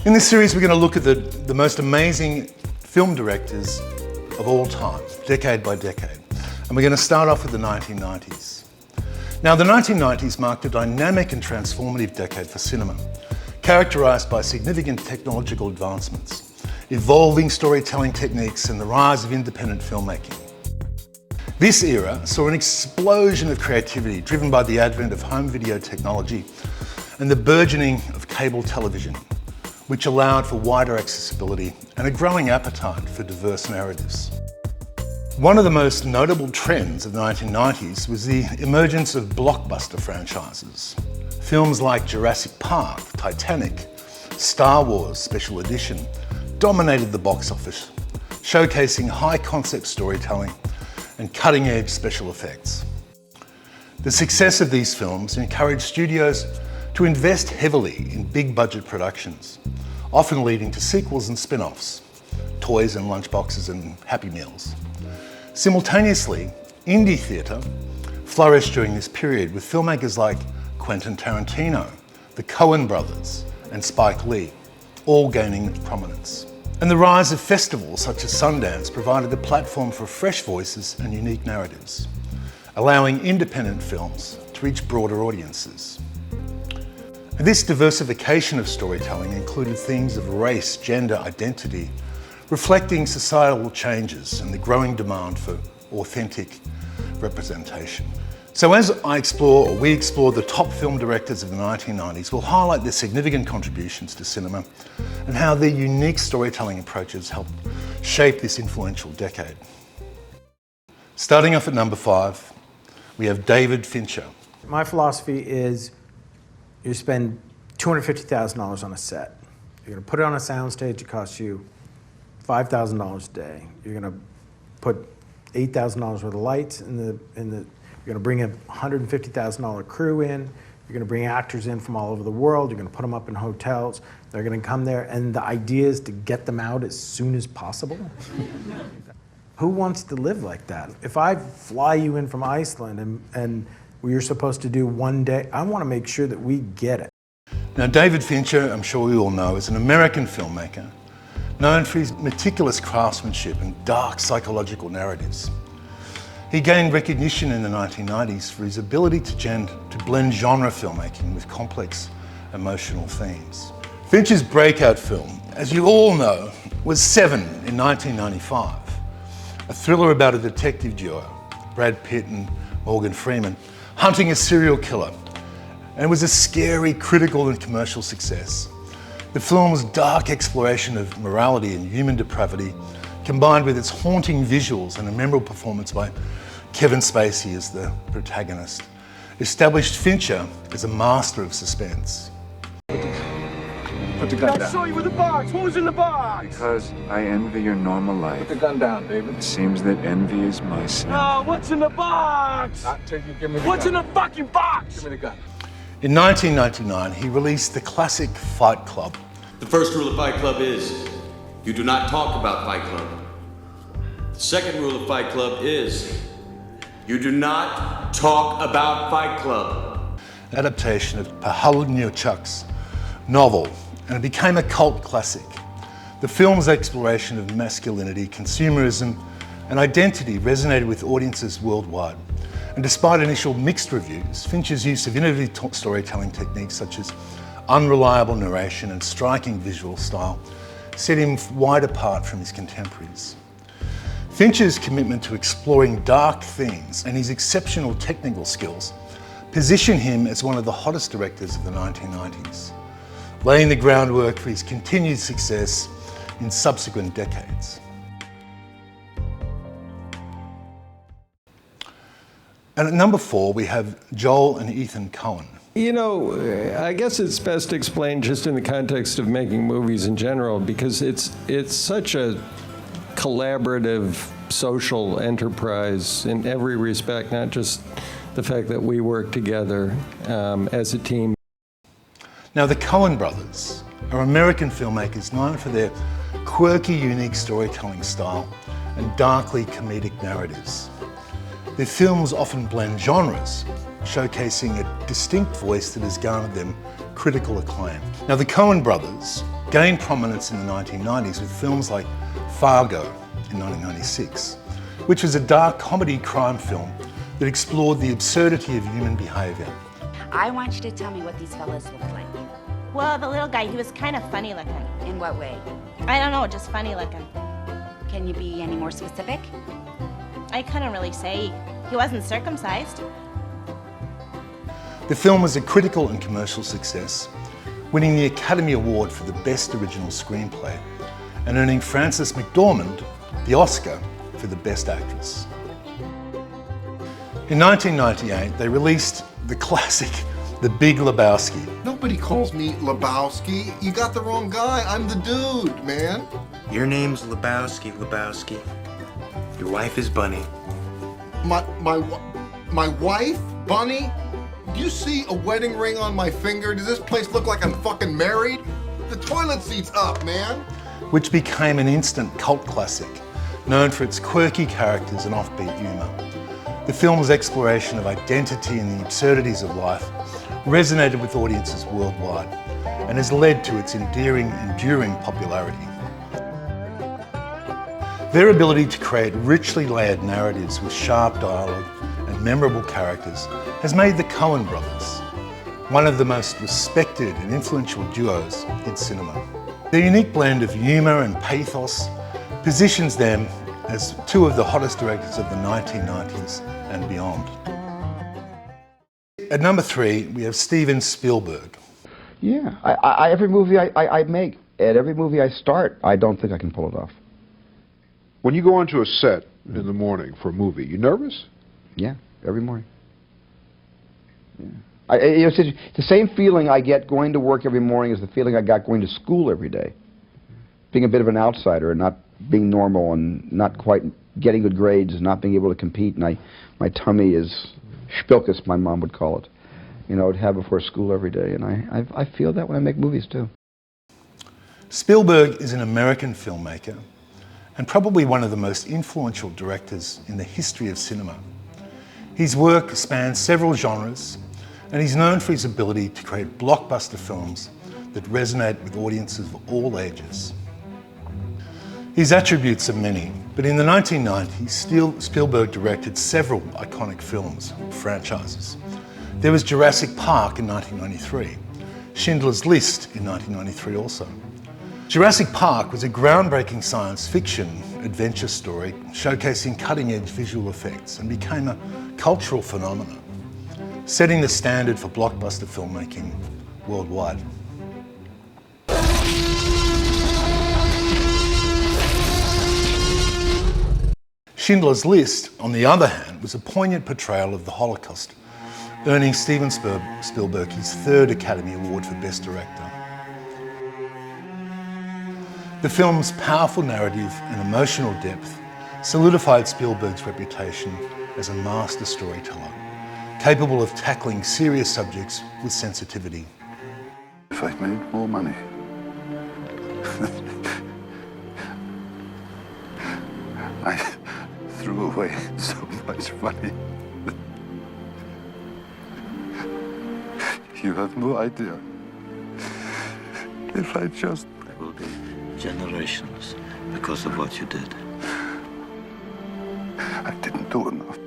In this series, we're going to look at the most amazing film directors of all time, decade by decade. And we're going to start off with the 1990s. Now, the 1990s marked a dynamic and transformative decade for cinema, characterized by significant technological advancements, evolving storytelling techniques, and the rise of independent filmmaking. This era saw an explosion of creativity driven by the advent of home video technology and the burgeoning of cable television, which allowed for wider accessibility and a growing appetite for diverse narratives. One of the most notable trends of the 1990s was the emergence of blockbuster franchises. Films like Jurassic Park, Titanic, Star Wars, Special Edition dominated the box office, showcasing high-concept storytelling and cutting-edge special effects. The success of these films encouraged studios to invest heavily in big-budget productions, often leading to sequels and spin-offs, toys and lunchboxes and Happy Meals. Simultaneously, indie theatre flourished during this period with filmmakers like Quentin Tarantino, the Coen brothers, and Spike Lee, all gaining prominence. And the rise of festivals such as Sundance provided a platform for fresh voices and unique narratives, allowing independent films to reach broader audiences. And this diversification of storytelling included themes of race, gender, identity, reflecting societal changes and the growing demand for authentic representation. So as we explore the top film directors of the 1990s, we'll highlight their significant contributions to cinema and how their unique storytelling approaches helped shape this influential decade. Starting off at number 5, we have David Fincher. My philosophy is you spend $250,000 on a set. You're going to put it on a soundstage, it costs you $5,000 a day. You're going to put $8,000 worth of lights you're going to bring a $150,000 crew in. You're going to bring actors in from all over the world. You're going to put them up in hotels. They're going to come there, and the idea is to get them out as soon as possible. Who wants to live like that? If I fly you in from Iceland and you're supposed to do one day, I want to make sure that we get it. Now, David Fincher, I'm sure we all know, is an American filmmaker known for his meticulous craftsmanship and dark psychological narratives. He gained recognition in the 1990s for his ability to blend genre filmmaking with complex emotional themes. Fincher's breakout film, as you all know, was Seven in 1995, a thriller about a detective duo, Brad Pitt and Morgan Freeman, hunting a serial killer, and it was a scary critical and commercial success. The film's dark exploration of morality and human depravity, combined with its haunting visuals and a memorable performance by Kevin Spacey as the protagonist, established Fincher as a master of suspense. Put the gun down. I saw you with the box. What was in the box? Because I envy your normal life. Put the gun down, David. It seems that envy is my sin. Oh, what's in the box? Give me the gun. What's in the fucking box? Give me the gun. In 1999, he released the classic Fight Club. The first rule of Fight Club is you do not talk about Fight Club. The second rule of Fight Club is you do not talk about Fight Club. Adaptation of Pahal-Niuchuk's novel, and it became a cult classic. The film's exploration of masculinity, consumerism, and identity resonated with audiences worldwide. And despite initial mixed reviews, Fincher's use of innovative storytelling techniques such as unreliable narration and striking visual style set him wide apart from his contemporaries. Fincher's commitment to exploring dark themes and his exceptional technical skills position him as one of the hottest directors of the 1990s, laying the groundwork for his continued success in subsequent decades. And at number 4, we have Joel and Ethan Coen. You know, I guess it's best explained just in the context of making movies in general, because it's such a collaborative social enterprise in every respect, not just the fact that we work together as a team. Now, the Coen brothers are American filmmakers known for their quirky, unique storytelling style and darkly comedic narratives. Their films often blend genres, showcasing a distinct voice that has garnered them critical acclaim. Now, the Coen brothers gained prominence in the 1990s with films like Fargo in 1996, which was a dark comedy crime film that explored the absurdity of human behaviour. I want you to tell me what these fellas look like. Well, the little guy, he was kind of funny looking. In what way? I don't know, just funny looking. Can you be any more specific? I couldn't really say. He wasn't circumcised. The film was a critical and commercial success, winning the Academy Award for the Best Original Screenplay and earning Frances McDormand the Oscar for the Best Actress. In 1998, they released the classic The Big Lebowski. Nobody calls me Lebowski. You got the wrong guy. I'm the dude, man. Your name's Lebowski. Your wife is Bunny. My wife, Bunny? Do you see a wedding ring on my finger? Does this place look like I'm fucking married? The toilet seat's up, man. Which became an instant cult classic, known for its quirky characters and offbeat humour. The film's exploration of identity and the absurdities of life resonated with audiences worldwide and has led to its enduring popularity. Their ability to create richly layered narratives with sharp dialogue and memorable characters has made the Coen brothers one of the most respected and influential duos in cinema. Their unique blend of humour and pathos positions them as two of the hottest directors of the 1990s and beyond. At number 3, we have Steven Spielberg. Yeah, every movie I make, at every movie I start, I don't think I can pull it off. When you go onto a set in the morning for a movie, you nervous? Yeah, every morning. Yeah. It's the same feeling I get going to work every morning as the feeling I got going to school every day. Being a bit of an outsider and not being normal and not quite getting good grades and not being able to compete, and my tummy is spilkus, my mom would call it. You know, I'd have before school every day, and I feel that when I make movies too. Spielberg is an American filmmaker and probably one of the most influential directors in the history of cinema. His work spans several genres, and he's known for his ability to create blockbuster films that resonate with audiences of all ages. His attributes are many, but in the 1990s, Spielberg directed several iconic films, franchises. There was Jurassic Park in 1993, Schindler's List in 1993 also. Jurassic Park was a groundbreaking science fiction adventure story showcasing cutting-edge visual effects and became a cultural phenomenon, setting the standard for blockbuster filmmaking worldwide. Schindler's List, on the other hand, was a poignant portrayal of the Holocaust, earning Steven Spielberg his 3rd Academy Award for Best Director. The film's powerful narrative and emotional depth solidified Spielberg's reputation as a master storyteller, capable of tackling serious subjects with sensitivity. If I'd made more money, I threw away so much money. You have no idea. If I just... There will be generations because of what you did. I didn't do enough.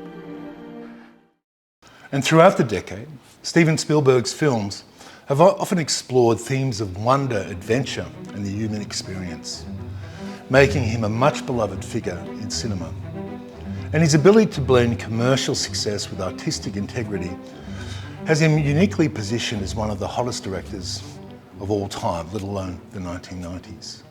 And throughout the decade, Steven Spielberg's films have often explored themes of wonder, adventure, and the human experience, making him a much beloved figure in cinema. And his ability to blend commercial success with artistic integrity has him uniquely positioned as one of the hottest directors of all time, let alone the 1990s.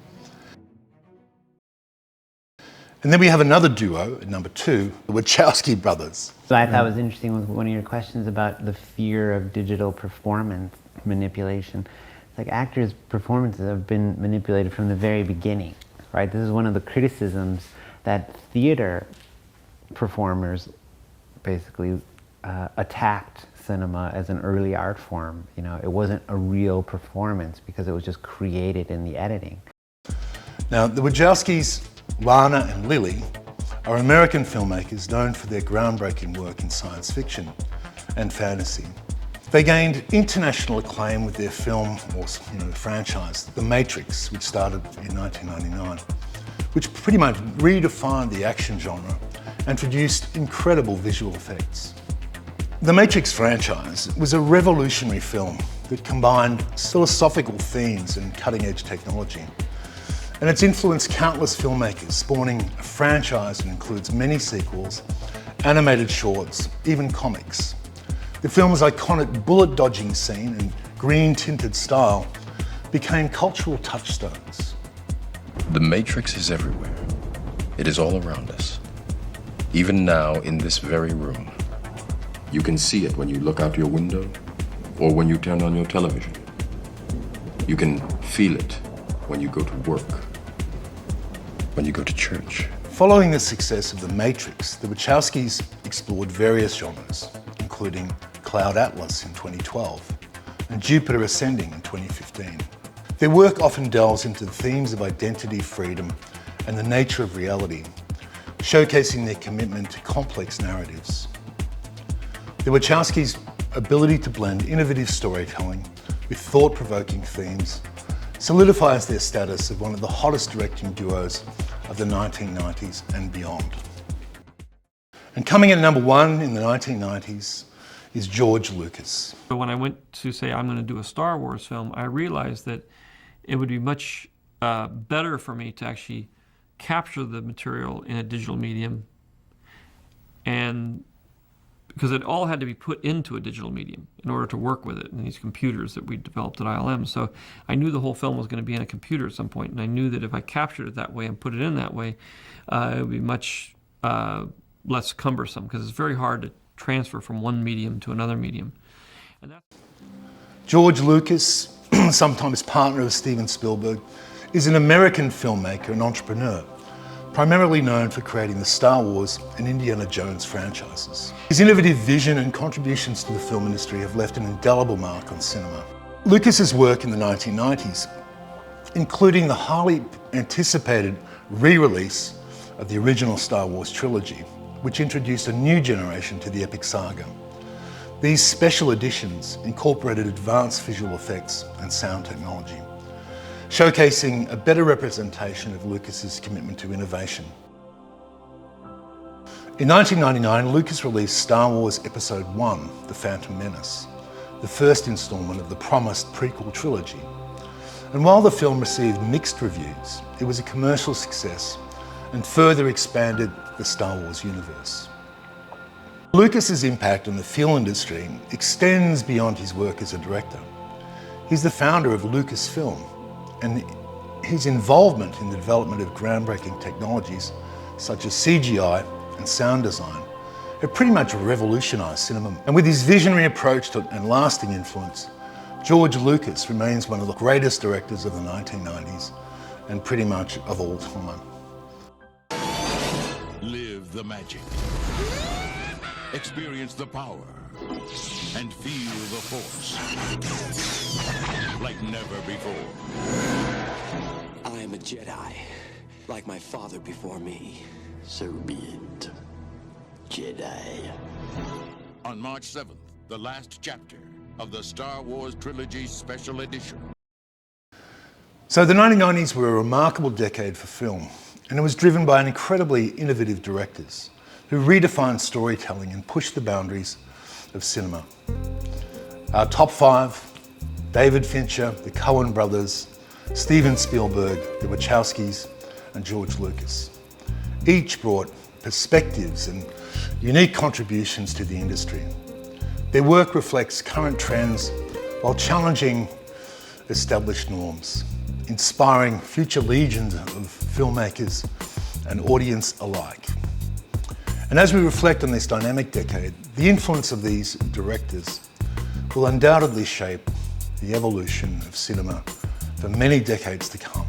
And then we have another duo at number 2, the Wachowski brothers. So I thought it was interesting with one of your questions about the fear of digital performance manipulation. It's like actors' performances have been manipulated from the very beginning, right? This is one of the criticisms that theater performers basically attacked cinema as an early art form. You know, it wasn't a real performance because it was just created in the editing. Now, the Wachowskis, Lana and Lily, are American filmmakers known for their groundbreaking work in science fiction and fantasy. They gained international acclaim with their film, or franchise, The Matrix, which started in 1999, which pretty much redefined the action genre and produced incredible visual effects. The Matrix franchise was a revolutionary film that combined philosophical themes and cutting-edge technology. And it's influenced countless filmmakers, spawning a franchise that includes many sequels, animated shorts, even comics. The film's iconic bullet-dodging scene and green-tinted style became cultural touchstones. The Matrix is everywhere. It is all around us. Even now, in this very room. You can see it when you look out your window or when you turn on your television. You can feel it when you go to work, when you go to church. Following the success of The Matrix, the Wachowskis explored various genres, including Cloud Atlas in 2012 and Jupiter Ascending in 2015. Their work often delves into the themes of identity, freedom, and the nature of reality, showcasing their commitment to complex narratives. The Wachowskis' ability to blend innovative storytelling with thought-provoking themes solidifies their status of one of the hottest directing duos of the 1990s and beyond. And coming in at #1 in the 1990s is George Lucas. So when I went to say I'm going to do a Star Wars film, I realized that it would be much better for me to actually capture the material in a digital medium, and because it all had to be put into a digital medium in order to work with it in these computers that we developed at ILM. So I knew the whole film was going to be in a computer at some point, and I knew that if I captured it that way and put it in that way, it would be much less cumbersome, because it's very hard to transfer from one medium to another medium. And that's... George Lucas, sometimes partner of Steven Spielberg, is an American filmmaker and entrepreneur, primarily known for creating the Star Wars and Indiana Jones franchises. His innovative vision and contributions to the film industry have left an indelible mark on cinema. Lucas's work in the 1990s, including the highly anticipated re-release of the original Star Wars trilogy, which introduced a new generation to the epic saga. These special editions incorporated advanced visual effects and sound technology, showcasing a better representation of Lucas's commitment to innovation. In 1999, Lucas released Star Wars Episode I, The Phantom Menace, the first installment of the promised prequel trilogy. And while the film received mixed reviews, it was a commercial success and further expanded the Star Wars universe. Lucas's impact on the film industry extends beyond his work as a director. He's the founder of Lucasfilm, and his involvement in the development of groundbreaking technologies such as CGI and sound design have pretty much revolutionized cinema. And with his visionary approach to and lasting influence, George Lucas remains one of the greatest directors of the 1990s and pretty much of all time. Live the magic. Experience the power. And feel the force. Like never before. I am a Jedi, like my father before me. So be it, Jedi. On March 7th, the last chapter of the Star Wars Trilogy Special Edition. So the 1990s were a remarkable decade for film, and it was driven by incredibly innovative directors who redefined storytelling and pushed the boundaries of cinema. Our top 5: David Fincher, the Coen brothers, Steven Spielberg, the Wachowskis, and George Lucas. Each brought perspectives and unique contributions to the industry. Their work reflects current trends while challenging established norms, inspiring future legions of filmmakers and audience alike. And as we reflect on this dynamic decade, the influence of these directors will undoubtedly shape the evolution of cinema for many decades to come.